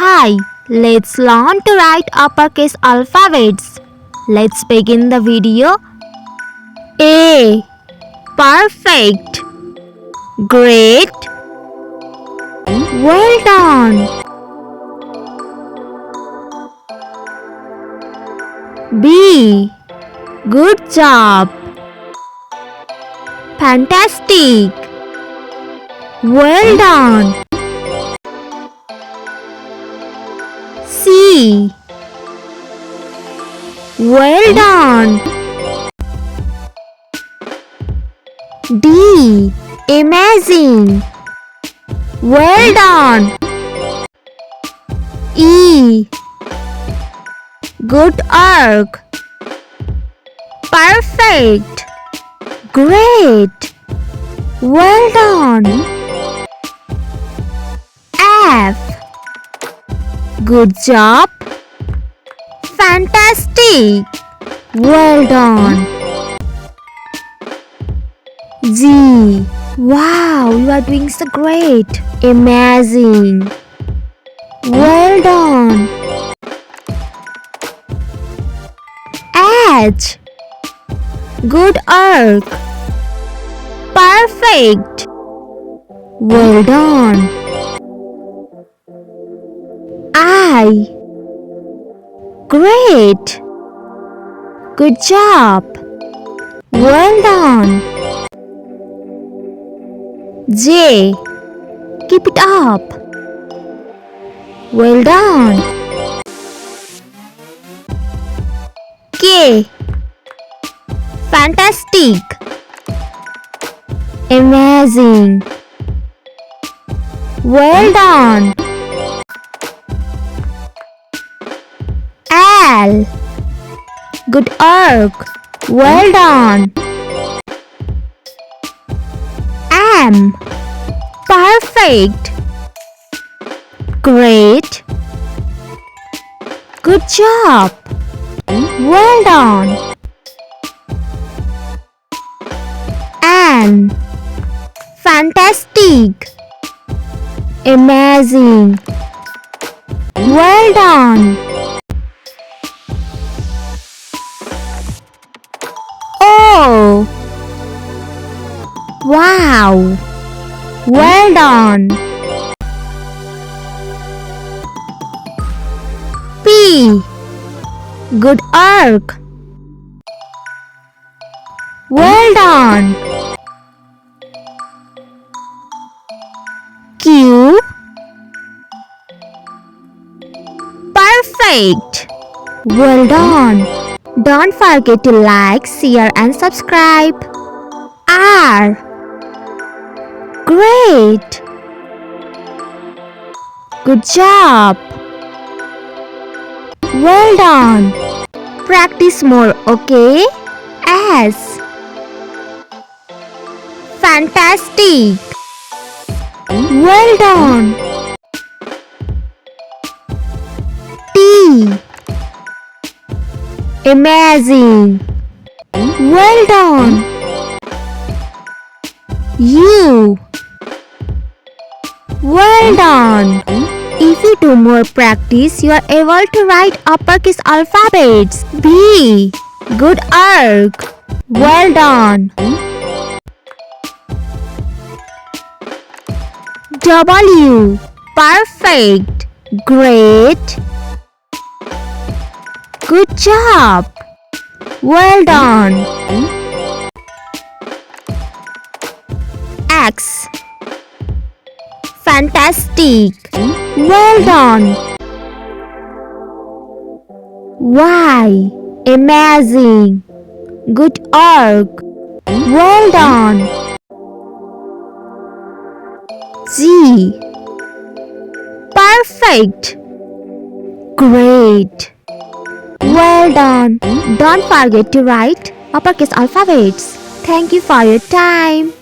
Hi, let's learn to write uppercase alphabets. Let's begin the video. A. Perfect. Great. Well done. B. Good job. Fantastic. Well done. C. Well done. D. Amazing. Well done. E. Good work. Perfect. Great. Well done. F. Good job. Fantastic. Well done. G. Wow, you are doing so great. Amazing. Well done. H. Good work. Perfect. Well done. I. Great. Good job. Well done. J. Keep it up. Well done. K. Fantastic. Amazing. Well done. L. Good work. Well done. M. Perfect. Great. Good job. Well done. N. Fantastic. Amazing. Well done. O. Wow. Well done. P. Good work. Well done. Q. Perfect. Well done. Don't forget to like, share and subscribe. R. Great. Good job. Well done. Practice more, okay? S. Fantastic. Well done. T. Amazing. Well done. U. Well done. If you do more practice, you are able to write uppercase alphabets. V. Good work. Well done. W. Perfect. Great. Good job. Well done. X. Fantastic. Well done. Y. Amazing. Good work. Well done. Z. Perfect. Great. Well done. Don't forget to write uppercase alphabets. Thank you for your time.